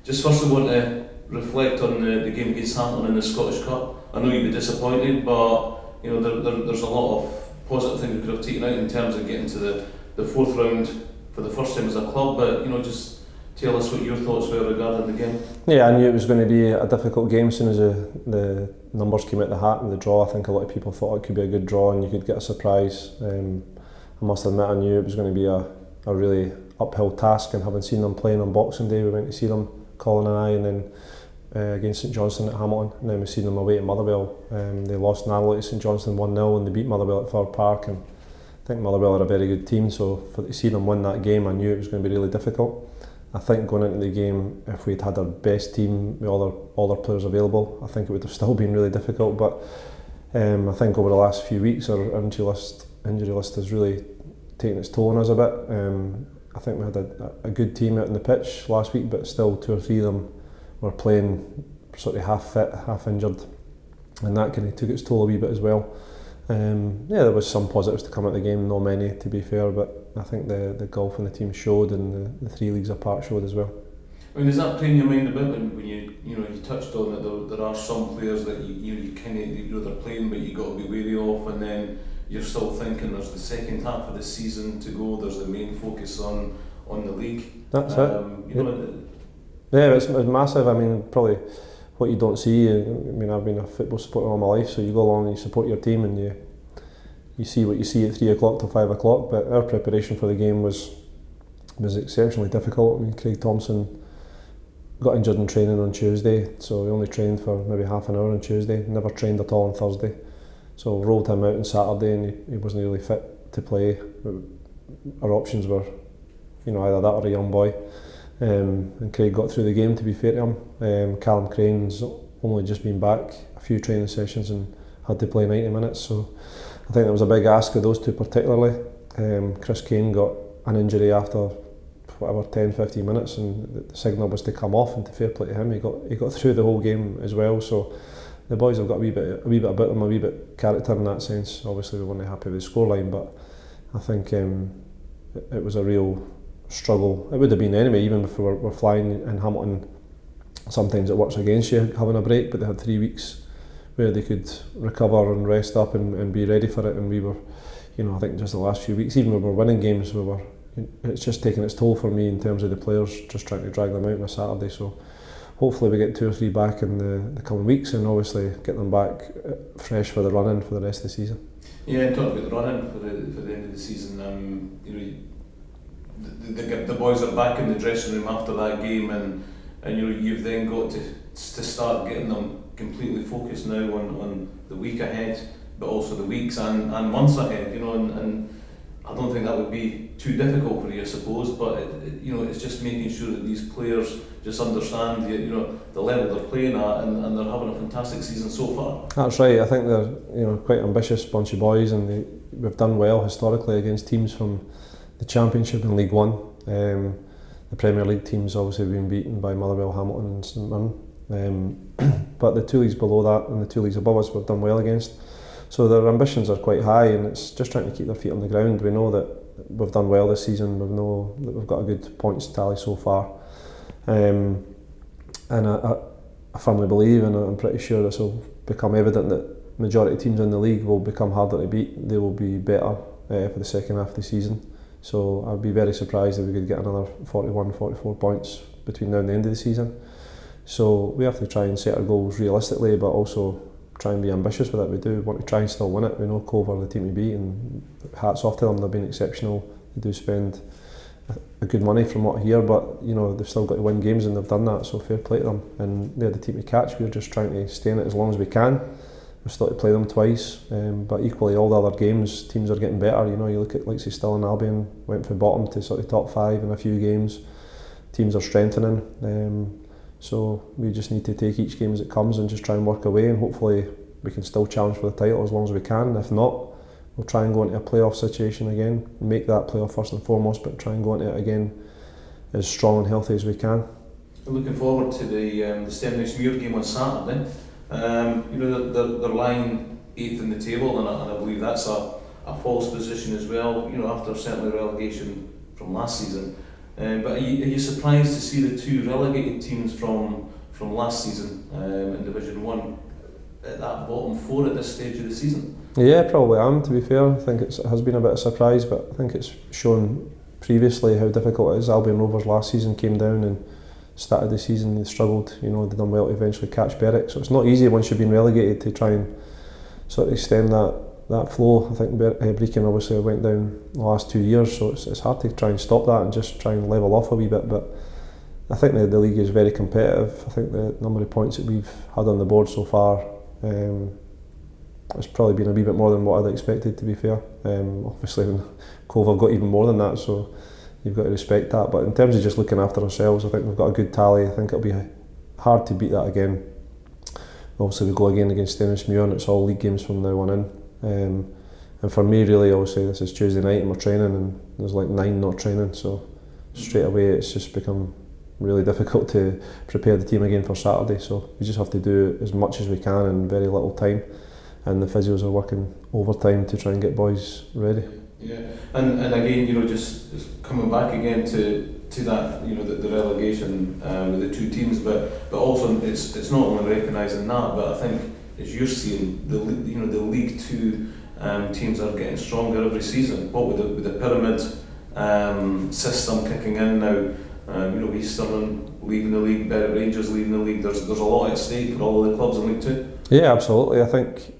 Just first I want to reflect on the game against Hamilton in the Scottish Cup. I know you'd be disappointed, but there's a lot of positive things we could have taken out in terms of getting to the fourth round for the first time as a club. But just tell us what your thoughts were regarding the game. Yeah, I knew it was going to be a difficult game as soon as the numbers came out the hat and the draw. I think a lot of people thought it could be a good draw and you could get a surprise. I must admit I knew it was going to be a really uphill task, and having seen them playing on Boxing Day, we went to see them, Colin and I, and then against St Johnstone at Hamilton, and then we seen them away at Motherwell. They lost narrowly to St Johnstone 1-0 and they beat Motherwell at Fir Park, and I think Motherwell are a very good team, so to see them win that game, I knew it was going to be really difficult. I think going into the game, if we'd had our best team with all our players available, I think it would have still been really difficult, but I think over the last few weeks our injury list has really taken its toll on us a bit. I think we had a good team out on the pitch last week, but still 2 or 3 of them were playing sort of half fit, half injured, and that kind of took its toll a wee bit as well. There was some positives to come out of the game, not many to be fair, but I think the golf in the team showed, and the 3 leagues apart showed as well. I mean, does that play in your mind a bit when you touched on that there are some players that you kind of they're playing but you got to be wary of, and then you're still thinking there's the second half of the season to go, there's the main focus on the league. That's it. Yeah, it's massive. I mean, probably what you don't see. I mean, I've been a football supporter all my life, so you go along and you support your team and you see what you see at 3 o'clock till 5 o'clock. But our preparation for the game was exceptionally difficult. I mean, Craig Thompson got injured in training on Tuesday, so he only trained for maybe half an hour on Tuesday. Never trained at all on Thursday. So rolled him out on Saturday, and he wasn't really fit to play. Our options were, either that or a young boy. And Craig got through the game, to be fair to him. Callum Crane's only just been back a few training sessions and had to play 90 minutes, so I think that was a big ask of those two particularly. Chris Kane got an injury after 10-15 minutes, and the signal was to come off, and to fair play to him, he got through the whole game as well. So the boys have got a wee bit about them, a wee bit character in that sense. Obviously we weren't happy with the scoreline, but I think it was a real struggle. It would have been anyway, even if we're flying in Hamilton. Sometimes it works against you having a break, but they had 3 weeks where they could recover and rest up and be ready for it, and we were, I think just the last few weeks, even when we were winning games, it's just taken its toll for me in terms of the players, just trying to drag them out on a Saturday. So hopefully we get 2 or 3 back in the coming weeks, and obviously get them back fresh for the run-in for the rest of the season. Yeah, and talking about the run-in for the end of the season, the boys are back in the dressing room after that game, and you've then got to start getting them completely focused now on the week ahead, but also the weeks and months ahead, and I don't think that would be too difficult for you, I suppose, but it's just making sure that these players just understand the level they're playing at, and they're having a fantastic season so far. That's right. I think they're quite ambitious bunch of boys, and we've done well historically against teams from the Championship and League One. The Premier League teams obviously have been beaten by Motherwell, Hamilton and St Mirren, but the 2 leagues below that and the 2 leagues above us we've done well against. So their ambitions are quite high, and it's just trying to keep their feet on the ground. We know that we've done well this season, we know that we've got a good points tally so far, and I firmly believe, and I'm pretty sure this will become evident, that majority of teams in the league will become harder to beat. They will be better for the second half of the season. So I'd be very surprised if we could get another 41-44 points between now and the end of the season. So we have to try and set our goals realistically, but also try and be ambitious with it. We do want to try and still win it. We know Cove are the team to beat, and hats off to them. They've been exceptional. They do spend a good money from what I hear, but they've still got to win games, and they've done that, so fair play to them. And they're the team to catch. We're just trying to stay in it as long as we can. We've still to play them twice, but equally all the other games, teams are getting better. You look at, like say, Stirling Albion went from bottom to sort of top 5 in a few games. Teams are strengthening, so we just need to take each game as it comes and just try and work away, and hopefully we can still challenge for the title as long as we can. If not, we'll try and go into a playoff situation again, make that playoff first and foremost, but try and go into it again as strong and healthy as we can. We're looking forward to the Stenhousemuir game on Saturday. They're lying 8th in the table, and I believe that's a false position as well. After certainly relegation from last season, But are you surprised to see the two relegated teams from last season in Division 1 at that bottom 4 at this stage of the season? Yeah, probably am, to be fair. I think it has been a bit of a surprise, but I think it's shown previously how difficult it is. Albion Rovers last season came down and started the season, they struggled, they done well to eventually catch Berwick. So it's not easy once you've been relegated to try and sort of stem that flow. I think Brecon obviously went down the last 2 years, so it's hard to try and stop that and just try and level off a wee bit. But I think the league is very competitive. I think the number of points that we've had on the board so far, it's probably been a wee bit more than what I'd expected, to be fair. Obviously Cove have got even more than that, so you've got to respect that. But in terms of just looking after ourselves, I think we've got a good tally. I think it'll be hard to beat that again. Obviously we go again against Stenhousemuir and it's all league games from now on in. And for me really, obviously this is Tuesday night and we're training and there's like 9 not training, so straight away it's just become really difficult to prepare the team again for Saturday. So we just have to do as much as we can in very little time. And the physios are working overtime to try and get boys ready. Yeah, and again, just coming back again to that, the relegation with the two teams, but also it's not only recognising that, but I think as you're seeing the League Two teams are getting stronger every season. What with the pyramid system kicking in now, East Stirling leaving the league, Berwick Rangers leaving the league. There's a lot at stake for all of the clubs in League Two. Yeah, absolutely. I think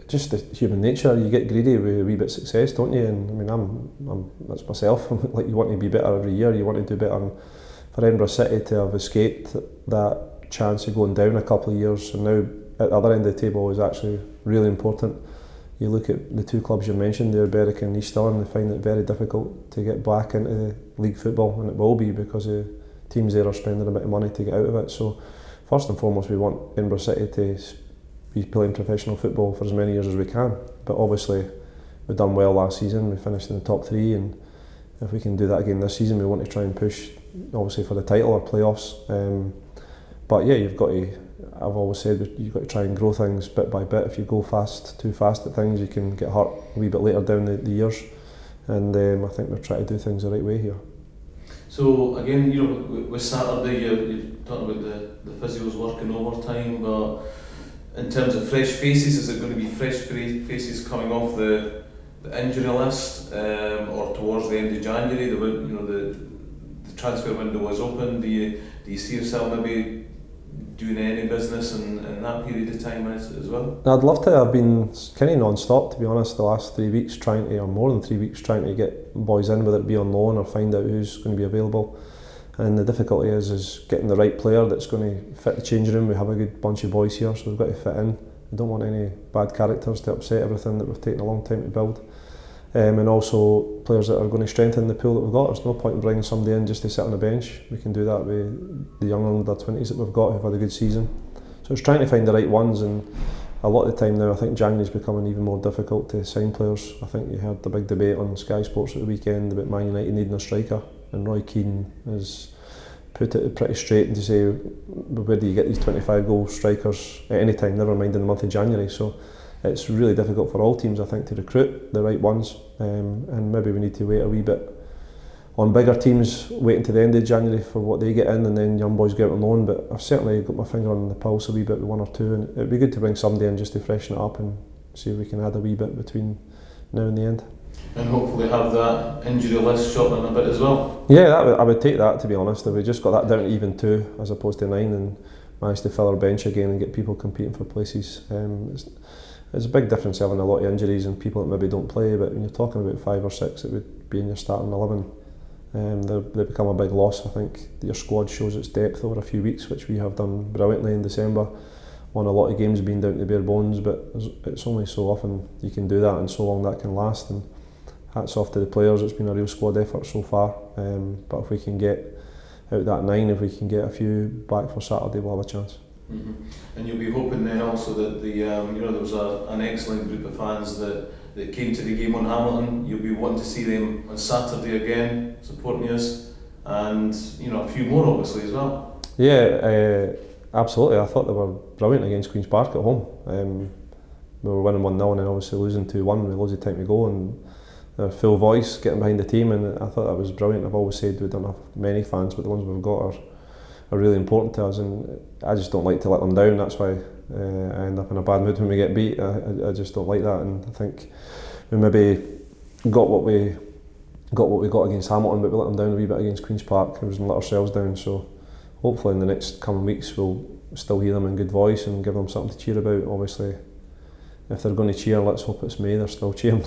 just the human nature, you get greedy with a wee bit of success, don't you? And I mean, I'm that's myself. Like, you want to be better every year. You want to do better. And for Edinburgh City to have escaped that chance of going down a couple of years, and now at the other end of the table is actually really important. You look at the two clubs you mentioned there, Berwick and East Stirling, they find it very difficult to get back into league football, and it will be because the teams there are spending a bit of money to get out of it. So first and foremost, we want Edinburgh City to be playing professional football for as many years as we can. But obviously we've done well last season, we finished in the top 3, and if we can do that again this season, we want to try and push obviously for the title or playoffs. But yeah, you've got to, I've always said, you've got to try and grow things bit by bit. If you go too fast at things, you can get hurt a wee bit later down the years, and I think we're trying to do things the right way here. So again, with Saturday, you've talked about the physios working overtime, but in terms of fresh faces, is it going to be fresh faces coming off the injury list, or towards the end of January? The transfer window is open. Do you see yourself maybe doing any business in that period of time as well? I'd love to. I've been kind of non-stop, to be honest, the last 3 weeks or more than 3 weeks trying to get boys in, whether it be on loan or find out who's going to be available. And the difficulty is getting the right player that's going to fit the changing room. We have a good bunch of boys here, so we've got to fit in. We don't want any bad characters to upset everything that we've taken a long time to build. And also players that are going to strengthen the pool that we've got. There's no point in bringing somebody in just to sit on the bench. We can do that with the young under-20s that we've got who've had a good season. So it's trying to find the right ones, and a lot of the time now I think January's becoming even more difficult to sign players. I think you heard the big debate on Sky Sports at the weekend about Man United needing a striker, and Roy Keane has put it pretty straight to say, where do you get these 25-goal strikers at any time, never mind in the month of January. So it's really difficult for all teams, I think, to recruit the right ones, and maybe we need to wait a wee bit on bigger teams, waiting to the end of January for what they get in, and then young boys go out on loan. But I've certainly got my finger on the pulse a wee bit with 1 or 2, and it'd be good to bring somebody in just to freshen it up and see if we can add a wee bit between now and the end. And hopefully have that injury list shortened a bit as well. Yeah, I would take that, to be honest. If we just got that down to even 2 as opposed to 9 and managed to fill our bench again and get people competing for places. It's a big difference having a lot of injuries and people that maybe don't play, but when you're talking about 5 or 6 that would be in your starting 11, they become a big loss. I think your squad shows its depth over a few weeks, which we have done brilliantly in December. Won a lot of games being down to bare bones, but it's only so often you can do that and so long that can last. And hats off to the players, it's been a real squad effort so far. But if we can get out that 9, if we can get a few back for Saturday, we'll have a chance. Mm-hmm. And you'll be hoping then also that there was an excellent group of fans that came to the game on Hamilton. You'll be wanting to see them on Saturday again, supporting us, and a few more obviously as well. Yeah, absolutely. I thought they were brilliant against Queen's Park at home. We were winning 1-0 and then obviously losing 2-1 with loads of time to go, and their full voice, getting behind the team, and I thought that was brilliant. I've always said we don't have many fans, but the ones we've got are really important to us, and I just don't like to let them down. That's why I end up in a bad mood when we get beat. I just don't like that, and I think we maybe got what we got against Hamilton, but we let them down a wee bit against Queen's Park. We let ourselves down, so hopefully in the next coming weeks we'll still hear them in good voice and give them something to cheer about. Obviously, if they're going to cheer, let's hope it's May they're still cheering.